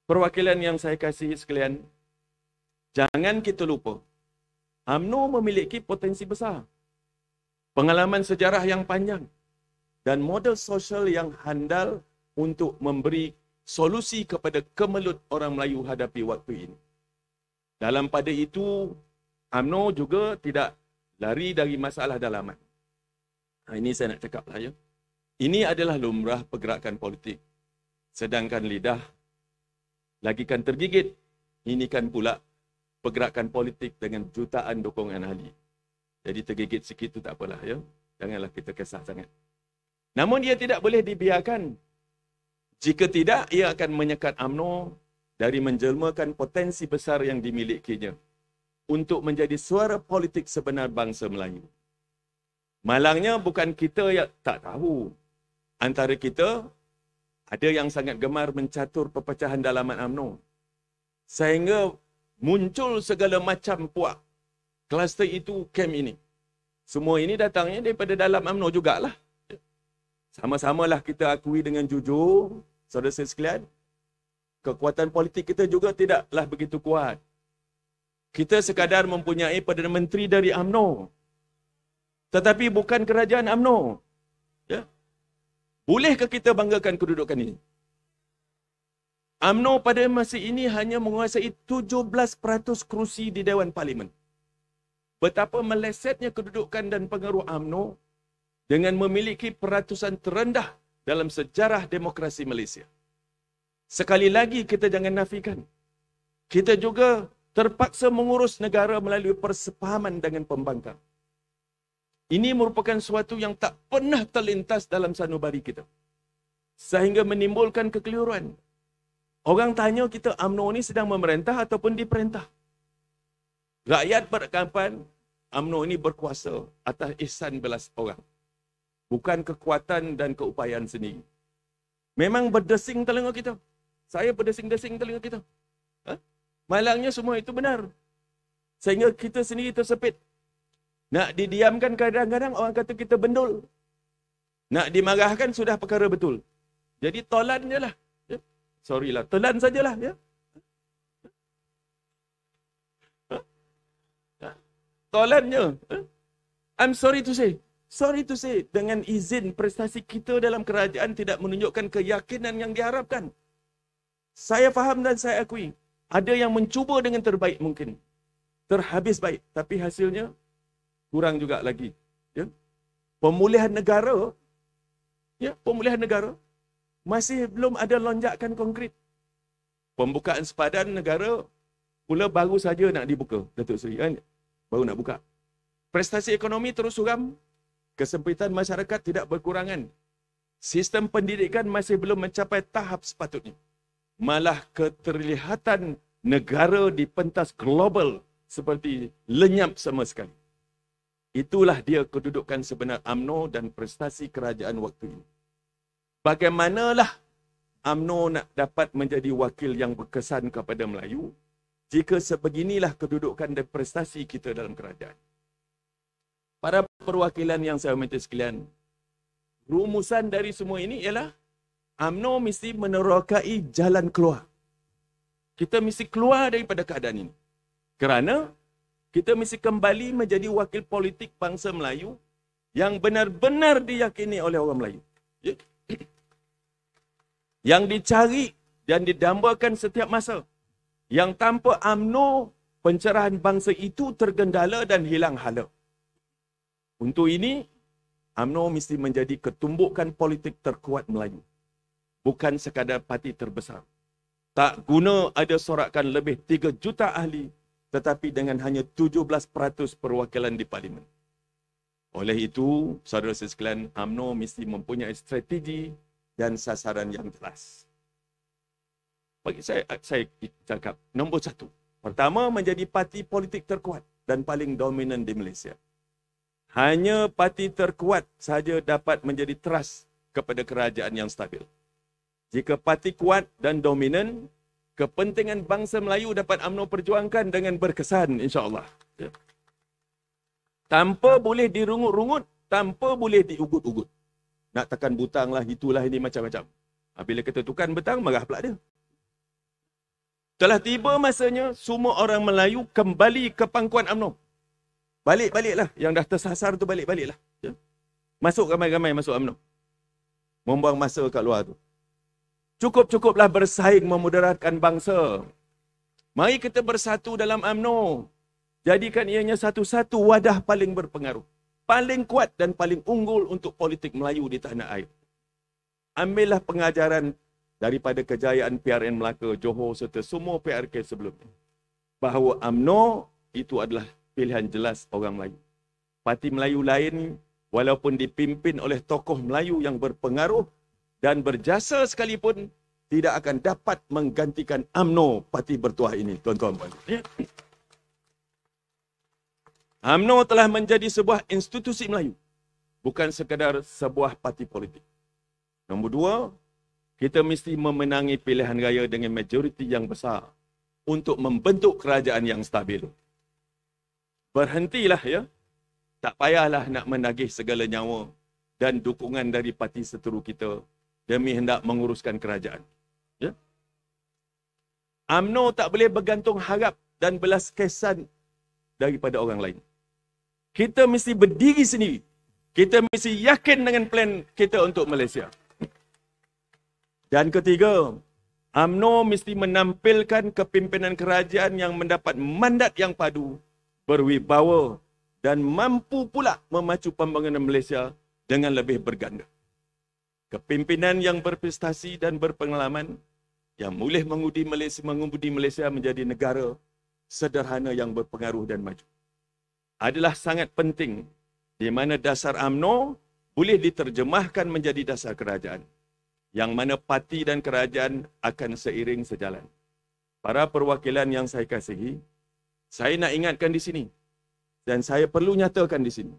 perwakilan yang saya kasih sekalian, jangan kita lupa, UMNO memiliki potensi besar, pengalaman sejarah yang panjang, dan model sosial yang handal untuk memberi solusi kepada kemelut orang Melayu hadapi waktu ini. Dalam pada itu, UMNO juga tidak lari dari masalah dalaman. Ini saya nak cakap lah ya. Ini adalah lumrah pergerakan politik. Sedangkan lidah lagikan tergigit. Ini kan pula pergerakan politik dengan jutaan dukungan ahli. Jadi tergigit sikit tu tak apalah ya. Janganlah kita kesah sangat. Namun ia tidak boleh dibiarkan. Jika tidak, ia akan menyekat UMNO dari menjelmakan potensi besar yang dimilikinya untuk menjadi suara politik sebenar bangsa Melayu. Malangnya bukan kita yang tak tahu. Antara kita, ada yang sangat gemar mencatur perpecahan dalaman UMNO. Sehingga muncul segala macam puak. Kluster itu, kem ini. Semua ini datangnya daripada dalam UMNO jugalah. Sama-samalah kita akui dengan jujur, saudara sekalian, kekuatan politik kita juga tidaklah begitu kuat. Kita sekadar mempunyai Perdana Menteri dari UMNO. Tetapi bukan kerajaan UMNO. Ya? Bolehkah kita banggakan kedudukan ini? UMNO pada masa ini hanya menguasai 17% kerusi di Dewan Parlimen. Betapa melesetnya kedudukan dan pengaruh UMNO dengan memiliki peratusan terendah dalam sejarah demokrasi Malaysia. Sekali lagi kita jangan nafikan. Kita juga terpaksa mengurus negara melalui persepahaman dengan pembangkang. Ini merupakan suatu yang tak pernah terlintas dalam sanubari kita. Sehingga menimbulkan kekeliruan. Orang tanya kita, UMNO ini sedang memerintah ataupun diperintah. Rakyat beranggapan UMNO ini berkuasa atas ihsan belas orang. Bukan kekuatan dan keupayaan sendiri. Memang berdesing telinga kita. Saya berdesing-desing telinga kita. Malangnya semua itu benar. Sehingga kita sendiri tersepit. Nak didiamkan kadang-kadang orang kata kita bendul. Nak dimarahkan sudah perkara betul. Jadi tolan je lah. Ya? Sorry lah, tolan sajalah. Ya? Tolan je. I'm sorry to say. Sorry to say, dengan izin prestasi kita dalam kerajaan tidak menunjukkan keyakinan yang diharapkan. Saya faham dan saya akui. Ada yang mencuba dengan terbaik mungkin. Terhabis baik. Tapi hasilnya kurang juga lagi. Ya? Pemulihan negara, masih belum ada lonjakan konkret. Pembukaan sepadan negara pula baru saja nak dibuka, Datuk Seri. Kan? Baru nak buka. Prestasi ekonomi terus suram. Kesempitan masyarakat tidak berkurangan. Sistem pendidikan masih belum mencapai tahap sepatutnya. Malah keterlihatan negara di pentas global seperti lenyap sama sekali. Itulah dia kedudukan sebenar UMNO dan prestasi kerajaan waktu ini. Bagaimanalah UMNO nak dapat menjadi wakil yang berkesan kepada Melayu jika sebeginilah kedudukan dan prestasi kita dalam kerajaan? Para perwakilan yang saya hormati sekalian, rumusan dari semua ini ialah UMNO mesti menerokai jalan keluar. Kita mesti keluar daripada keadaan ini. Kerana kita mesti kembali menjadi wakil politik bangsa Melayu yang benar-benar diyakini oleh orang Melayu. Ya? Yang dicari dan didambakan setiap masa. Yang tanpa UMNO, pencerahan bangsa itu tergendala dan hilang hala. Untuk ini, UMNO mesti menjadi ketumbukan politik terkuat Melayu. Bukan sekadar parti terbesar. Tak guna ada sorakan lebih 3 juta ahli, tetapi dengan hanya 17% perwakilan di Parlimen. Oleh itu, saudara sekalian, UMNO mesti mempunyai strategi dan sasaran yang jelas. Bagi saya cakap, nombor 1. Pertama, menjadi parti politik terkuat dan paling dominan di Malaysia. Hanya parti terkuat saja dapat menjadi teras kepada kerajaan yang stabil. Jika parti kuat dan dominan, kepentingan bangsa Melayu dapat UMNO perjuangkan dengan berkesan, insya-Allah. Ya. Tanpa boleh dirungut-rungut, tanpa boleh diugut-ugut. Nak tekan butang lah, itulah ini macam-macam. Bila kita tukar betang, marah pula dia. Telah tiba masanya semua orang Melayu kembali ke pangkuan UMNO. Balik-baliklah. Yang dah tersasar tu balik-baliklah. Ya. Masuk ramai-ramai masuk UMNO. Membuang masa kat luar tu. Cukup-cukuplah bersaing memudaratkan bangsa. Mari kita bersatu dalam UMNO. Jadikan ianya satu-satu wadah paling berpengaruh. Paling kuat dan paling unggul untuk politik Melayu di tanah air. Ambillah pengajaran daripada kejayaan PRN Melaka, Johor serta semua PRK sebelumnya. Bahawa UMNO itu adalah pilihan jelas orang Melayu. Parti Melayu lain walaupun dipimpin oleh tokoh Melayu yang berpengaruh dan berjasa sekalipun tidak akan dapat menggantikan UMNO parti bertuah ini, tuan-tuan. UMNO telah menjadi sebuah institusi Melayu, bukan sekadar sebuah parti politik. Nombor dua, kita mesti memenangi pilihan raya dengan majoriti yang besar untuk membentuk kerajaan yang stabil. Berhentilah ya. Tak payahlah nak menagih segala nyawa dan dukungan dari parti seteru kita demi hendak menguruskan kerajaan. Ya? UMNO tak boleh bergantung harap dan belas kasihan daripada orang lain. Kita mesti berdiri sendiri. Kita mesti yakin dengan plan kita untuk Malaysia. Dan ketiga, UMNO mesti menampilkan kepimpinan kerajaan yang mendapat mandat yang padu, berwibawa dan mampu pula memacu pembangunan Malaysia dengan lebih berganda. Kepimpinan yang berprestasi dan berpengalaman yang boleh mengubudi Malaysia menjadi negara sederhana yang berpengaruh dan maju adalah sangat penting, di mana dasar UMNO boleh diterjemahkan menjadi dasar kerajaan, yang mana parti dan kerajaan akan seiring sejalan. Para perwakilan yang saya kasihi, saya nak ingatkan di sini dan saya perlu nyatakan di sini.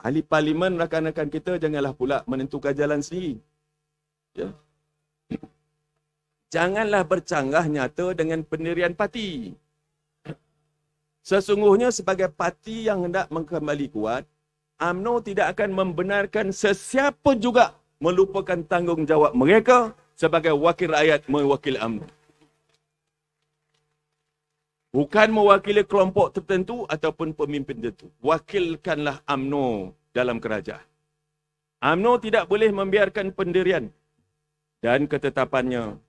Ahli parlimen, rakan-rakan kita janganlah pula menentukan jalan sendiri. Ya. Janganlah bercanggah nyata dengan pendirian parti. Sesungguhnya sebagai parti yang hendak kembali kuat, UMNO tidak akan membenarkan sesiapa juga melupakan tanggungjawab mereka sebagai wakil rakyat mewakili UMNO. Bukan mewakili kelompok tertentu ataupun pemimpin tertentu. Wakilkanlah UMNO dalam kerajaan. UMNO tidak boleh membiarkan pendirian dan ketetapannya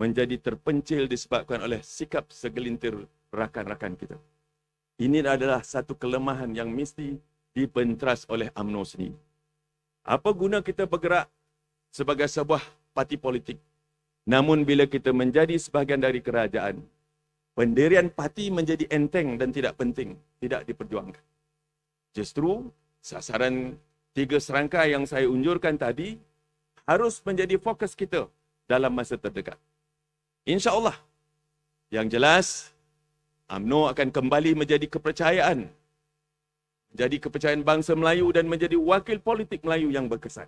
menjadi terpencil disebabkan oleh sikap segelintir rakan-rakan kita. Ini adalah satu kelemahan yang mesti dibenteras oleh UMNO sendiri. Apa guna kita bergerak sebagai sebuah parti politik, namun bila kita menjadi sebahagian dari kerajaan, pendirian parti menjadi enteng dan tidak penting, tidak diperjuangkan. Justru sasaran 3 serangkai yang saya unjurkan tadi harus menjadi fokus kita dalam masa terdekat. InsyaAllah, yang jelas, UMNO akan kembali menjadi kepercayaan bangsa Melayu dan menjadi wakil politik Melayu yang berkesan.